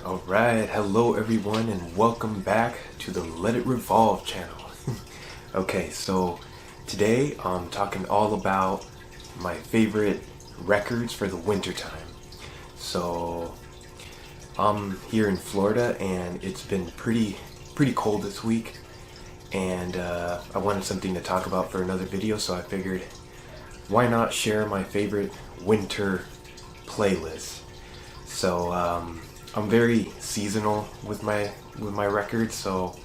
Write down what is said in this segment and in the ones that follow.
Alright, hello everyone and welcome back to the Let It Revolve channel. Okay, so today I'm talking all about my favorite records for the wintertime. So I'm here in Florida and it's been pretty cold this week, and I wanted something to talk about for another video, so I figured why not share my favorite winter playlist. So I'm very seasonal with my records, so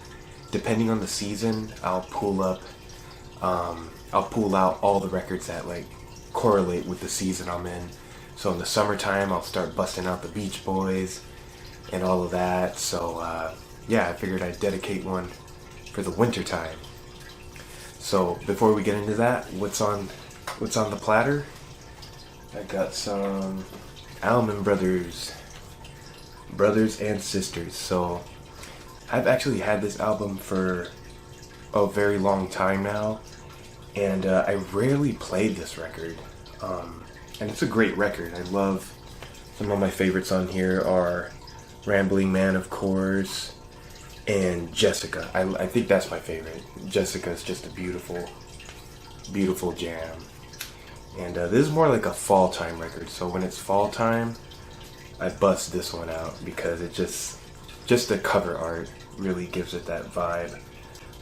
depending on the season, I'll pull out all the records that like correlate with the season I'm in. So in the summertime, I'll start busting out the Beach Boys and all of that. So yeah, I figured I'd dedicate one for the winter time. So before we get into that, what's on the platter? I got some Allman Brothers and Sisters. So I've actually had this album for a very long time now, and I rarely played this record, and it's a great record. I love some of my favorites on here are Rambling Man, of course, and Jessica. I think that's my favorite. Jessica is just a beautiful jam. And this is more like a fall time record, so when it's fall time, I bust this one out because it just the cover art really gives it that vibe.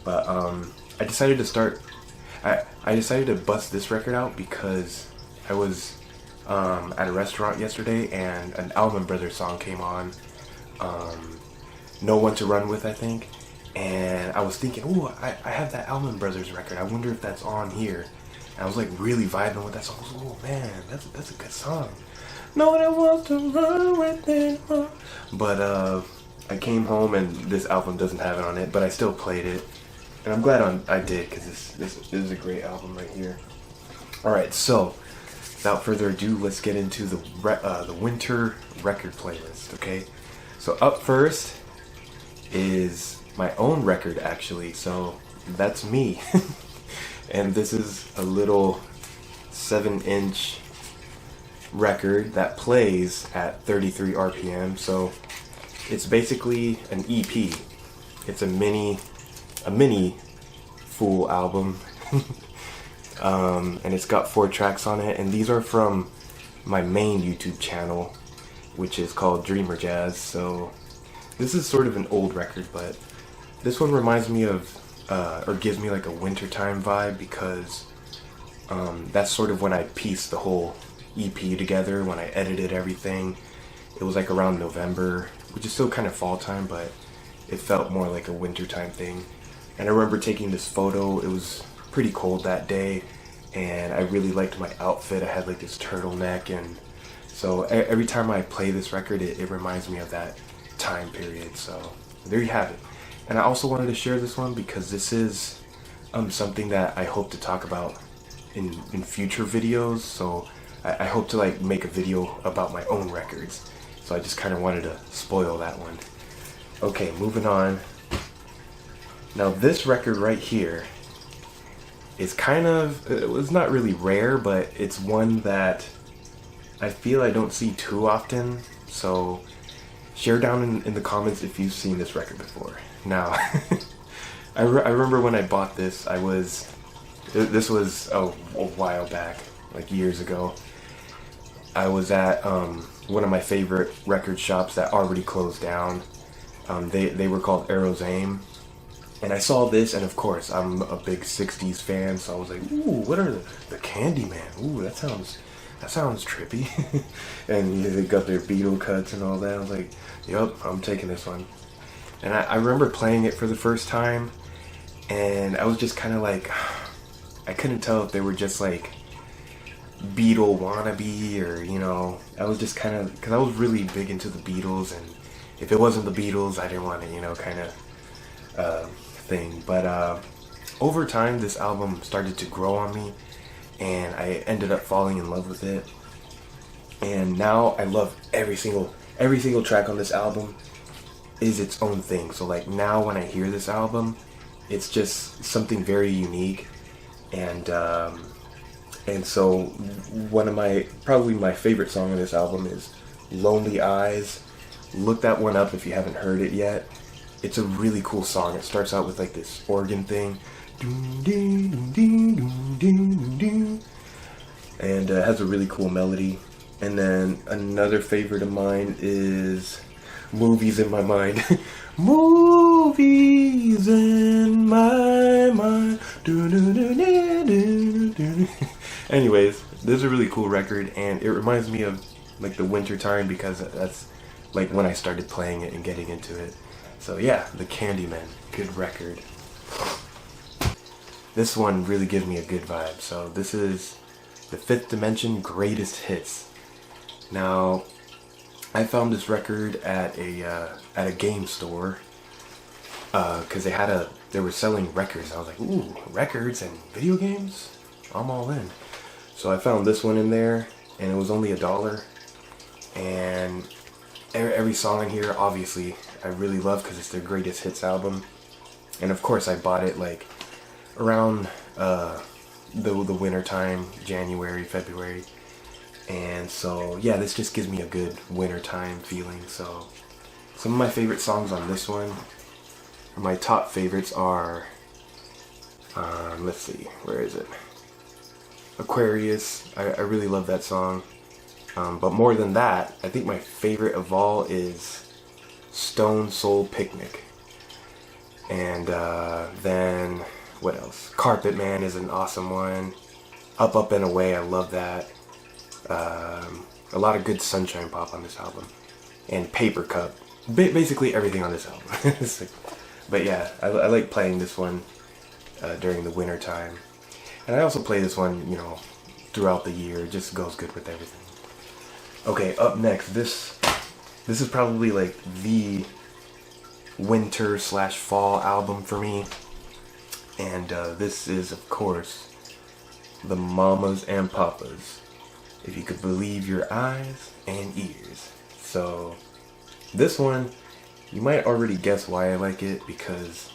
But I decided to bust this record out because I was at a restaurant yesterday and an Allman Brothers song came on, No One to Run With, I think, and I was thinking, ooh, I have that Allman Brothers record, I wonder if that's on here. And I was like really vibing with that song. I was like, oh man, that's a good song. No one wants to run with it. But I came home and this album doesn't have it on it, but I still played it, and I'm glad I did, because this is a great album right here. All right, so without further ado, let's get into the winter record playlist. Okay, so up first is my own record, actually. So that's me, and this is a little 7-inch record that plays at 33 RPM. So it's basically an EP. It's a mini full album. And it's got 4 tracks on it, and these are from my main YouTube channel, which is called Dreamer Jazz. So this is sort of an old record, but this one reminds me of or gives me like a wintertime vibe, because that's sort of when I pieced the whole EP together, when I edited everything. It was like around November, which is still kind of fall time, but it felt more like a wintertime thing. And I remember taking this photo. It was pretty cold that day, and I really liked my outfit. I had like this turtleneck, and so every time I play this record, it reminds me of that time period. So there you have it. And I also wanted to share this one because this is something that I hope to talk about in future videos. So I hope to like make a video about my own records. So I just kind of wanted to spoil that one. Okay, moving on. Now this record right here is it's not really rare, but it's one that I feel I don't see too often. So share down in the comments if you've seen this record before. Now, I remember when I bought this, this was a while back, like years ago. I was at one of my favorite record shops that already closed down. They were called Arrow's Aim, and I saw this, and of course I'm a big 60s fan, so I was like, ooh, what are the Candyman? Ooh, that sounds trippy. And they got their Beatle cuts and all that. I was like, yup, I'm taking this one. And I remember playing it for the first time, and I was just kind of like, I couldn't tell if they were just like Beatle wannabe, or, you know, I was just kind of, because I was really big into the Beatles, and if it wasn't the Beatles, I didn't want to, you know, kind of thing. But over time, this album started to grow on me, and I ended up falling in love with it. And now I love every single track on this album is its own thing. So like now when I hear this album, it's just something very unique. And so probably my favorite song on this album is Lonely Eyes, look that one up if you haven't heard it yet. It's a really cool song. It starts out with like this organ thing. And it has a really cool melody. And then another favorite of mine is Movies in My Mind. Movies in my mind. Anyways, this is a really cool record, and it reminds me of like the Wintertime because that's like when I started playing it and getting into it. So yeah, the Candyman, good record. This one really gives me a good vibe. So this is the Fifth Dimension Greatest Hits. Now, I found this record at a game store because they were selling records. I was like, ooh, records and video games? I'm all in. So I found this one in there, and it was only $1. And every song in here, obviously, I really love because it's their greatest hits album. And of course, I bought it like around the winter time, January, February. And so yeah, this just gives me a good wintertime feeling. So some of my favorite songs on this one, my top favorites are let's see, where is it? Aquarius. I really love that song. But more than that, I think my favorite of all is Stone Soul Picnic. And then what else? Carpet Man is an awesome one. Up, Up and Away, I love that. A lot of good sunshine pop on this album. And Paper Cup. Basically everything on this album. But yeah, I like playing this one during the winter time. And I also play this one, you know, throughout the year. It just goes good with everything. Okay, up next, this is probably like the winter/fall album for me. And this is, of course, the Mamas and Papas. If you could believe your eyes and ears. So this one, you might already guess why I like it, because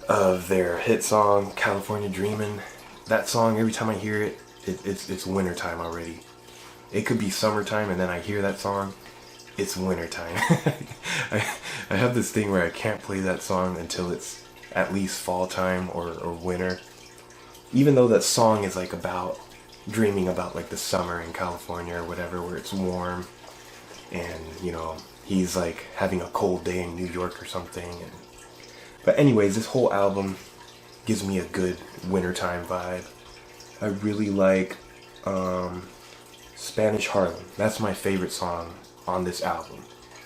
of their hit song California Dreamin'. That song, every time I hear it, it's wintertime already. It could be summertime and then I hear that song, it's wintertime. I have this thing where I can't play that song until it's at least fall time or winter. Even though that song is like about dreaming about like the summer in California or whatever, where it's warm and, you know, he's like having a cold day in New York or something. But anyways, this whole album gives me a good wintertime vibe. I really like Spanish Harlem. That's my favorite song on this album.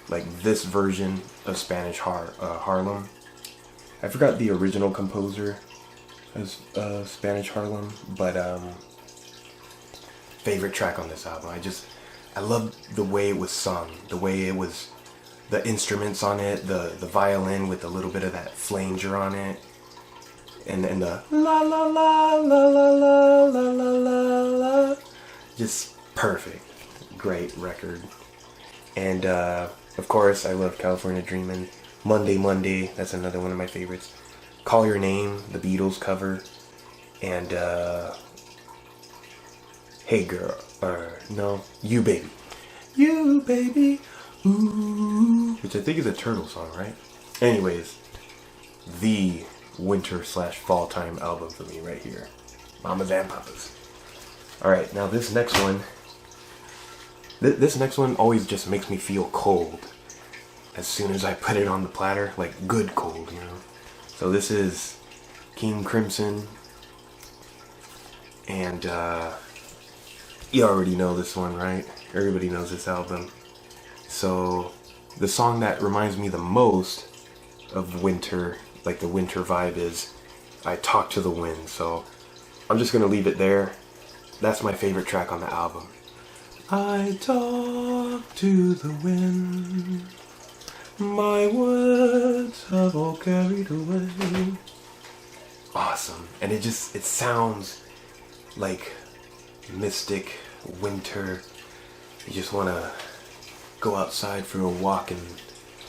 Like this version of Spanish Harlem. I forgot the original composer of Spanish Harlem, but favorite track on this album. I love the way it was sung, the way it was, the instruments on it, the violin with a little bit of that flanger on it, and the la la la la la la la la la la, just perfect, great record. And of course, I love California Dreamin'. Monday Monday, that's another one of my favorites. Call Your Name, the Beatles cover, and Hey Girl, or no, You Baby. You Baby, ooh, which I think is a Turtle song, right? Anyways, the winter/fall time album for me right here. Mamas and Papas. Alright, now this next one, this next one always just makes me feel cold as soon as I put it on the platter, like good cold, you know. So this is King Crimson, and you already know this one, right? Everybody knows this album. So the song that reminds me the most of winter, like the winter vibe, is I Talk to the Wind. So I'm just gonna leave it there. That's my favorite track on the album. I talk to the wind, my words have all carried away. Awesome. And it sounds like mystic winter. You just want to go outside for a walk and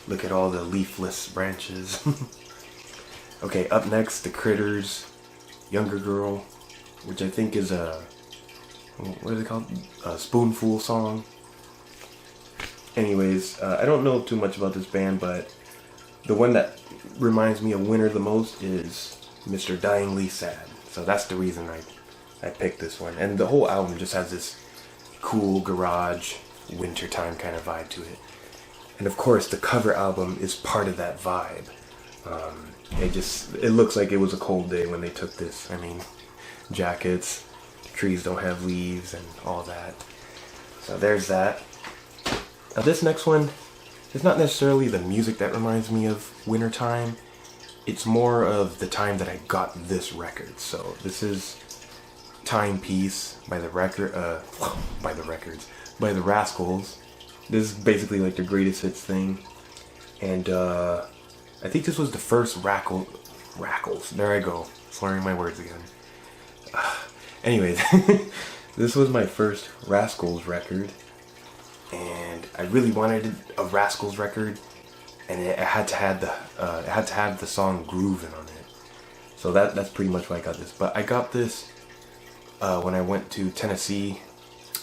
look at all the leafless branches. Okay, up next, The Critters, Younger Girl, which I think is what is it called? A Spoonful song. Anyways, I don't know too much about this band, but the one that reminds me of winter the most is Mr. Dyingly Sad. So that's the reason I picked this one. And the whole album just has this cool garage wintertime kind of vibe to it. And of course the cover album is part of that vibe. It looks like it was a cold day when they took this. I mean, jackets, trees don't have leaves and all that. So there's that. Now this next one, it's not necessarily the music that reminds me of wintertime. It's more of the time that I got this record. So this is Timepiece by the Rascals. This is basically like the greatest hits thing. And I think this was the first Rackles. There I go, slurring my words again. Anyways, this was my first Rascals record. And I really wanted a Rascals record, and it had to have the song "Groovin'" on it. So that's pretty much why I got this. But I got this when I went to Tennessee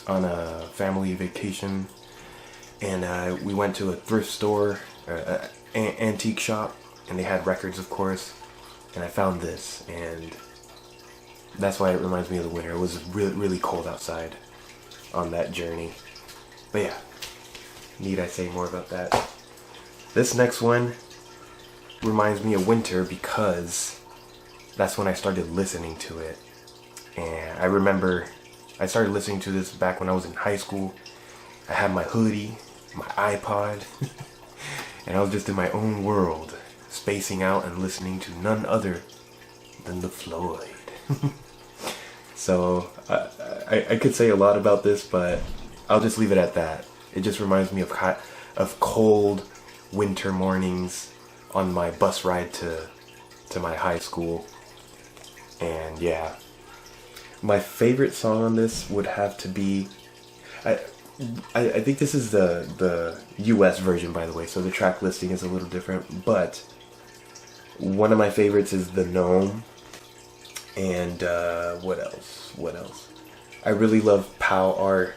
on a family vacation, and we went to a thrift store, antique shop, and they had records, of course. And I found this, and that's why it reminds me of the winter. It was really, really cold outside on that journey. But yeah, need I say more about that? This next one reminds me of winter because that's when I started listening to it. And I remember I started listening to this back when I was in high school. I had my hoodie, my iPod, and I was just in my own world, spacing out and listening to none other than the Floyd. So I could say a lot about this, but I'll just leave it at that. It just reminds me of cold winter mornings on my bus ride to my high school. And yeah, my favorite song on this would have to be, I think this is the US version, by the way, so the track listing is a little different, but one of my favorites is The Gnome. And what else? I really love Pow R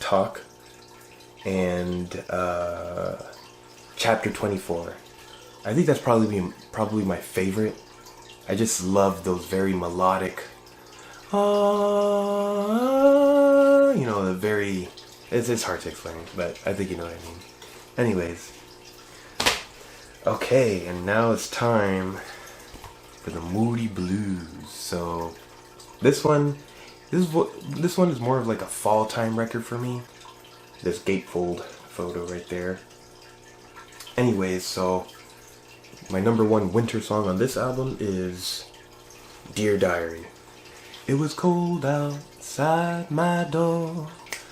Talk and Chapter 24. I think that's probably my favorite. I just love those very melodic, it's hard to explain, but I think you know what I mean. Anyways, okay, and now it's time for the Moody Blues. So this one is more of like a fall time record for me. This gatefold photo right there. Anyways, so my number one winter song on this album is Dear Diary. It was cold outside my door,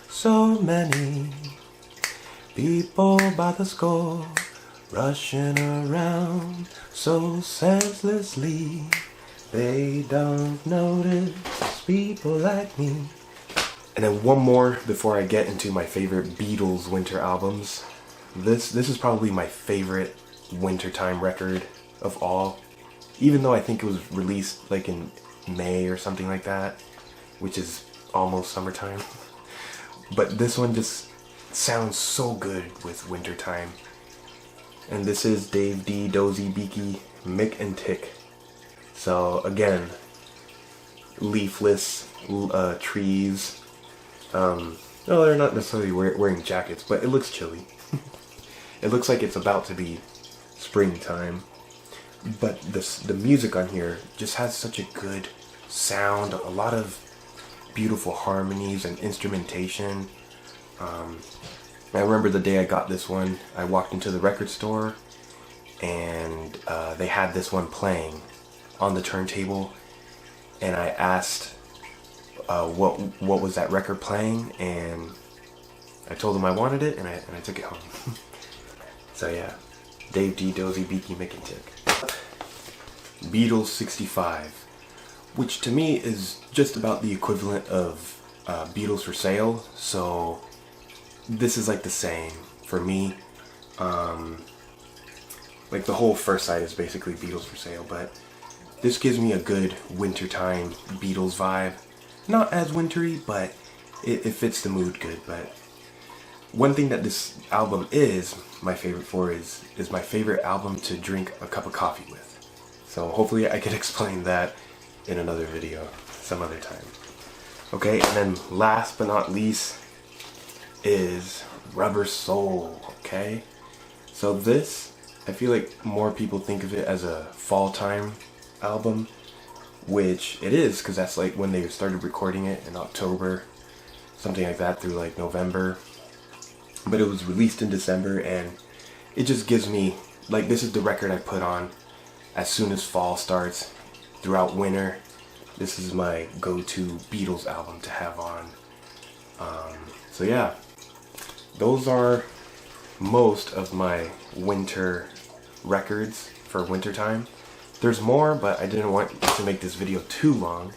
so many people by the score, rushing around so senselessly. They don't notice people like me. And then one more before I get into my favorite Beatles winter albums. This is probably my favorite wintertime record of all. Even though I think it was released like in May or something like that, which is almost summertime. But this one just sounds so good with wintertime. And this is Dave D, Dozy, Beaky, Mick and Tick. So again, leafless trees. No, they're not necessarily wearing jackets, but it looks chilly. It looks like it's about to be springtime. But the music on here just has such a good sound, a lot of beautiful harmonies and instrumentation. I remember the day I got this one, I walked into the record store and they had this one playing on the turntable, and I asked what was that record playing, and I told them I wanted it, and I took it home. So yeah, Dave D, Dozy, Beaky, Mick and Tick. Beatles 65, which to me is just about the equivalent of Beatles for Sale, so this is like the same for me. Like the whole first side is basically Beatles for Sale, but this gives me a good wintertime Beatles vibe. Not as wintry, but it fits the mood good. But one thing that this album is my favorite for is my favorite album to drink a cup of coffee with. So hopefully I can explain that in another video some other time. Okay, and then last but not least is Rubber Soul. Okay, so this, I feel like more people think of it as a fall time album, which it is, because that's like when they started recording it in October, something like that, through like November. But it was released in December, and it just gives me, like, this is the record I put on as soon as fall starts. Throughout winter, this is my go-to Beatles album to have on. So yeah, those are most of my winter records for wintertime. There's more, but I didn't want to make this video too long.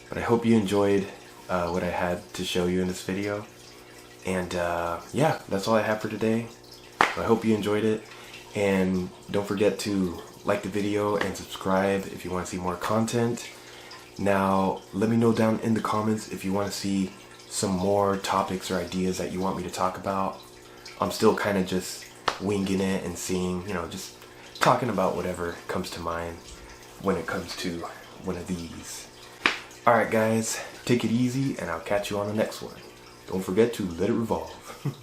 But I hope you enjoyed what I had to show you in this video. And yeah, that's all I have for today. I hope you enjoyed it. And don't forget to like the video and subscribe if you want to see more content. Now, let me know down in the comments if you want to see some more topics or ideas that you want me to talk about. I'm still kind of just winging it and seeing, just talking about whatever comes to mind when it comes to one of these. Alright guys, take it easy, and I'll catch you on the next one. Don't forget to let it revolve.